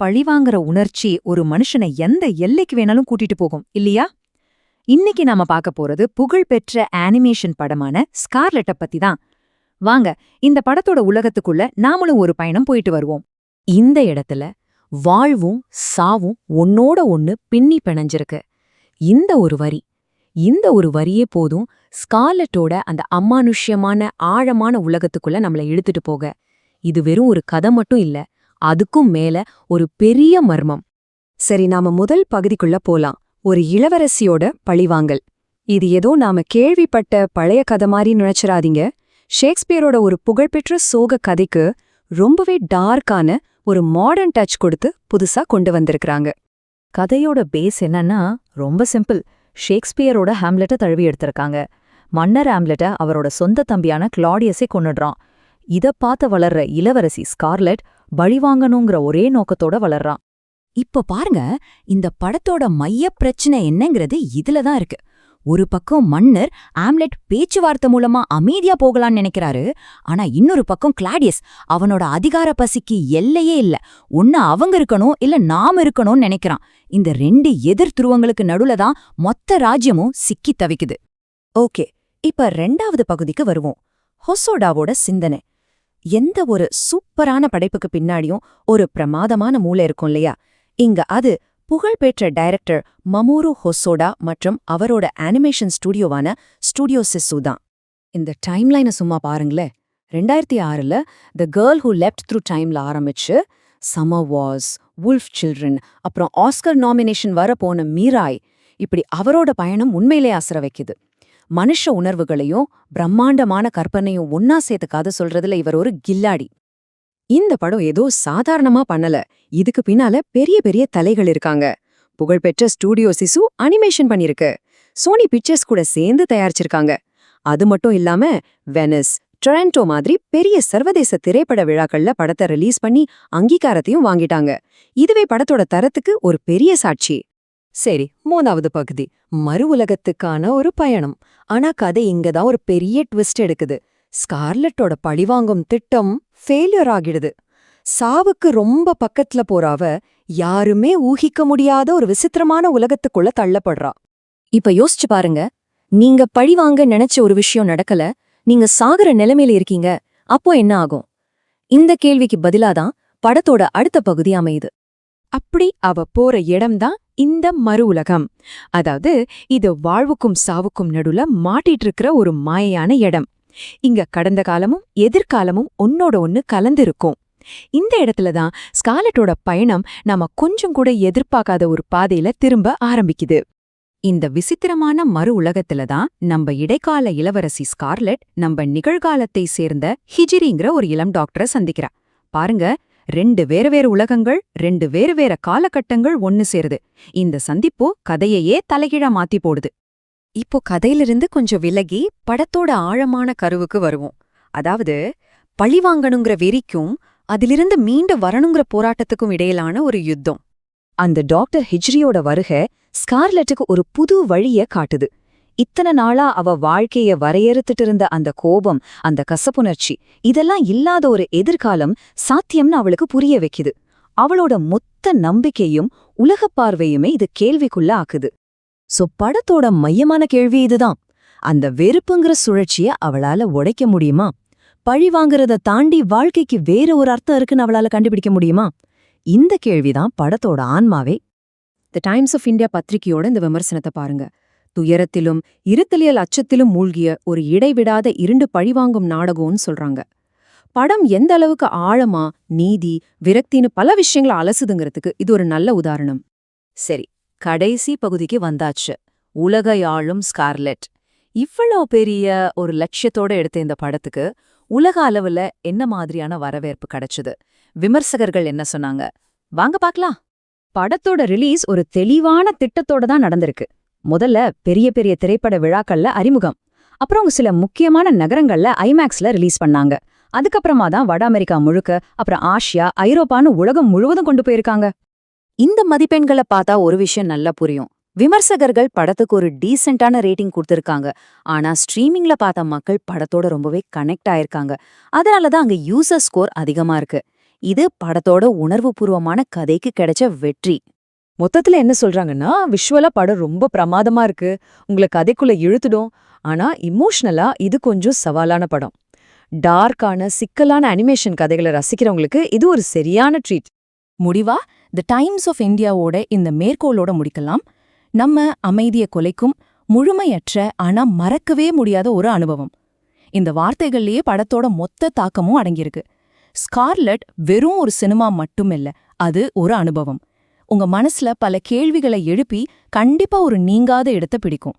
பழிவாங்கிற உணர்ச்சி ஒரு மனுஷனை எந்த எல்லைக்கு வேணாலும் கூட்டிட்டு போகும் இல்லையா? இன்னைக்கு நாம பார்க்க போறது புகழ்பெற்ற அனிமேஷன் படமான ஸ்கார்லெட்ட பத்தி தான். வாங்க, இந்த படத்தோட உலகத்துக்குள்ள நாமளும் ஒரு பயணம் போயிட்டு வருவோம். இந்த இடத்துல வாழ்வும் சாவும் ஒன்னோட ஒன்னு பின்னி பிணைஞ்சிருக்கு. இந்த ஒரு வரியே போதும் ஸ்கார்லெட்டோட அந்த அமானுஷ்யமான ஆழமான உலகத்துக்குள்ள நம்மள இழுத்துட்டு போக. இது வெறும் ஒரு கதை மட்டும் இல்ல, அதுக்கும் மேல ஒரு பெரிய மர்மம். சரி, நாம முதல் பகுதிக்குள்ள போலாம். ஒரு இளவரசியோட பழிவாங்கல். இது ஏதோ நாம கேள்விப்பட்ட பழைய கதை மாதிரி நினைச்சிராதீங்க. ஷேக்ஸ்பியரோட ஒரு புகழ்பெற்ற சோக கதைக்கு ரொம்பவே டார்க்கான ஒரு மாடர்ன் டச் கொடுத்து புதுசா கொண்டு வந்திருக்கிறாங்க. கதையோட பேஸ் என்னன்னா ரொம்ப சிம்பிள். ஷேக்ஸ்பியரோட ஹாம்லெட்டை தழுவி எடுத்திருக்காங்க. மன்னர் ஹாம்லெட்டை அவரோட சொந்த தம்பியான கிளாடியஸை கொன்னுடுறான். இத பார்த்து வளர்ற இளவரசி ஸ்கார்லெட் பழிவாங்கணுங்கிற ஒரே நோக்கத்தோட வளர்றான். இப்ப பாருங்க, இந்த படத்தோட மைய பிரச்சனை என்னங்கிறது இதுலதான் இருக்கு. ஒரு பக்கம் மன்னர் ஆம்லெட் பேச்சுவார்த்தை மூலமா அமைதியா போகலான்னு நினைக்கிறாரு. ஆனா இன்னொரு பக்கம் கிளாடியஸ் அவனோட அதிகார பசிக்கு எல்லையே இல்ல. ஒன்னு அவங்க இருக்கணும், இல்ல நாம இருக்கணும்னு நினைக்கிறான். இந்த ரெண்டு எதிர் துருவங்களுக்கு நடுவுல தான் மொத்த ராஜ்யமும் சிக்கி தவிக்குது. ஓகே, இப்ப 2வது பகுதிக்கு வருவோம். ஹொசோடாவோட சிந்தனை. எந்த ஒரு சூப்பரான படைப்புக்கு பின்னாடியும் ஒரு பிரமாதமான மூளை இருக்கும் இல்லையா? இங்க அது புகழ்பெற்ற டைரக்டர் மமோரு ஹொசோடா மற்றும் அவரோட அனிமேஷன் ஸ்டுடியோவான ஸ்டுடியோ சிசு தான். இந்த டைம்லைனை சும்மா பாருங்களேன். 2006ல் the girl who leapt through டைம்ல ஆரம்பிச்சு சம்மர் வார்ஸ், வுல்ஃப் சில்ட்ரன், அப்புறம் ஆஸ்கர் நாமினேஷன் வர போன மீராய், இப்படி அவரோட பயணம் உண்மையிலே அசர வைக்குது. மனுஷ உணர்வுகளையும் பிரம்மாண்டமான கற்பனையும் ஒன்னா சேர்த்து கதை சொல்றதுல இவர் ஒரு கில்லாடி. இந்த படம் ஏதோ சாதாரணமா பண்ணல. இதுக்கு பின்னால பெரிய பெரிய தலைகள் இருக்காங்க. புகழ்பெற்ற ஸ்டுடியோ சிசு அனிமேஷன் பண்ணிருக்கு. சோனி பிக்சர்ஸ் கூட சேர்ந்து தயாரிச்சிருக்காங்க. அது மட்டும் இல்லாம வெனிஸ், டொரண்டோ மாதிரி பெரிய சர்வதேச திரைப்பட விழாக்கள்ல படத்தை ரிலீஸ் பண்ணி அங்கீகாரத்தையும் வாங்கிட்டாங்க. இதுவே படத்தோட தரத்துக்கு ஒரு பெரிய சாட்சி. சரி, 3வது பகுதி மறு உலகத்துக்கான ஒரு பயணம். ஆனா கதை இங்கதான் ஒரு பெரிய ட்விஸ்ட் எடுக்குது. ஸ்கார்லெட்டோட பழிவாங்கும் திட்டம் ஃபெயிலியர் ஆகிடுது. சாவுக்கு ரொம்ப பக்கத்துல போறாவ யாருமே ஊகிக்க முடியாத ஒரு விசித்திரமான உலகத்துக்குள்ள தள்ளப்படுறா. இப்ப யோசிச்சு பாருங்க, நீங்க பழிவாங்க நினைச்ச ஒரு விஷயம் நடக்கல, நீங்க சாகுற நிலைமையில இருக்கீங்க. அப்போ என்ன ஆகும்? இந்த கேள்விக்கு பதிலாதான் படத்தோட அடுத்த பகுதி அமையுது. அப்படி அவ போற இடம்தான் இந்த மறு உலகம். அதாவது இது வாழ்வுக்கும் சாவுக்கும் நடுவுல மாட்டிட்டு இருக்கிற ஒரு மாயான இடம். இங்க கடந்த காலமும் எதிர்காலமும் ஒன்னோட ஒன்னு கலந்திருக்கும். இந்த இடத்துலதான் ஸ்கார்லெட்டோட பயணம் நாம கொஞ்சம் கூட எதிர்பார்க்காத ஒரு பாதையில திரும்ப ஆரம்பிக்குது. இந்த விசித்திரமான மறு உலகத்துலதான் நம்ம இடைக்கால இளவரசி ஸ்கார்லெட் நம்ம நிகழ்காலத்தை சேர்ந்த ஹிஜிரிங்கிற ஒரு இளம் டாக்டரை சந்திக்கிறா. பாருங்க, 2 வேறு உலகங்கள், 2 வேறு காலகட்டங்கள் ஒன்னு சேருது. இந்த சந்திப்போ கதையையே தலைகீழா மாத்தி போடுது. இப்போ கதையிலிருந்து கொஞ்சம் விலகி படத்தோட ஆழமான கருவுக்கு வருவோம். அதாவது பழிவாங்கணுங்கிற வெறிக்கும் அதிலிருந்து மீண்டு வரணுங்கிற போராட்டத்துக்கும் இடையிலான ஒரு யுத்தம். அந்த டாக்டர் ஹிஜ்ரியோட வருகை ஸ்கார்லெட்டுக்கு ஒரு புது வழிய காட்டுது. இத்தனை நாளா அவ வாழ்க்கைய வரையறுத்துட்டு இருந்த அந்த கோபம், அந்த கசப்புணர்ச்சி, இதெல்லாம் இல்லாத ஒரு எதிர்காலம் சாத்தியம்னு அவளுக்கு புரிய வைக்குது. அவளோட மொத்த நம்பிக்கையும் உலகப் பார்வையுமே இது கேள்விக்குள்ள ஆக்குது. சோ படத்தோட மையமான கேள்வி இதுதான். அந்த வெறுப்புங்கிற சுழற்சிய அவளால உடைக்க முடியுமா? பழி வாங்கறத தாண்டி வாழ்க்கைக்கு வேற ஒரு அர்த்தம் இருக்குன்னு அவளால கண்டுபிடிக்க முடியுமா? இந்த கேள்விதான் படத்தோட ஆன்மாவே. தி டைம்ஸ் ஆஃப் இந்தியா பத்திரிகையோட இந்த விமர்சனத்தை பாருங்க. துயரத்திலும் இருத்தலியல் அச்சத்திலும் மூழ்கிய ஒரு இடைவிடாத 2 பழிவாங்கும் நாடகம்னு சொல்றாங்க. படம் எந்த அளவுக்கு ஆழமா நீதி, விரக்தின்னு பல விஷயங்களை அலசுதுங்கிறதுக்கு இது ஒரு நல்ல உதாரணம். சரி, கடைசி பகுதிக்கு வந்தாச்சு. உலகை ஆளும் ஸ்கார்லெட். இவ்வளோ பெரிய ஒரு லட்சியத்தோட எடுத்த இந்த படத்துக்கு உலக அளவுல என்ன மாதிரியான வரவேற்பு கிடைச்சது? விமர்சகர்கள் என்ன சொன்னாங்க? வாங்க பாக்கலாம். படத்தோட ரிலீஸ் ஒரு தெளிவான திட்டத்தோட தான் நடந்திருக்கு. முதல்ல பெரிய பெரிய திரைப்பட விழாக்கள்ல அறிமுகம். அப்புறம் சில முக்கியமான நகரங்கள்ல ஐமேக்ஸ்ல ரிலீஸ் பண்ணாங்க. அதுக்கப்புறமா தான் வட அமெரிக்கா முழுக்க, அப்புறம் ஆசியா, ஐரோப்பான்னு உலகம் முழுவதும் கொண்டு போயிருக்காங்க. இந்த மதிப்பெண்களை பார்த்தா ஒரு விஷயம் நல்லா புரியும். விமர்சகர்கள் படத்துக்கு ஒரு டீசென்டான ரேட்டிங் கொடுத்திருக்காங்க. ஆனா ஸ்ட்ரீமிங்ல பார்த்த மக்கள் படத்தோட ரொம்பவே கனெக்ட் ஆயிருக்காங்க. அதனாலதான் அங்க யூசர் ஸ்கோர் அதிகமா இருக்கு. இது படத்தோட உணர்வுபூர்வமான கதைக்கு கிடைச்ச வெற்றி. மொத்தத்துல என்ன சொல்றாங்கன்னா, விஷுவலா படம் ரொம்ப பிரமாதமா இருக்கு, உங்களை கதைக்குள்ள இழுத்துடும். ஆனா இமோஷனலா இது கொஞ்சம் சவாலான படம். டார்க்கான சிக்கலான அனிமேஷன் கதைகளை ரசிக்கிறவங்களுக்கு இது ஒரு சரியான ட்ரீட். முடிவா தி டைம்ஸ் ஆஃப் இந்தியாவோட இந்த மேற்கோளோட முடிக்கலாம். நம்ம அமைதியை கொலைக்கும் முழுமையற்ற ஆனா மறக்கவே முடியாத ஒரு அனுபவம். இந்த வார்த்தைகள்லயே படத்தோட மொத்த தாக்கமும் அடங்கியிருக்கு. ஸ்கார்லட் வெறும் ஒரு சினிமா மட்டுமில்ல, அது ஒரு அனுபவம். உங்க மனசுல பல கேள்விகளை எழுப்பி கண்டிப்பா ஒரு நீங்காத இடத்தை பிடிக்கும்.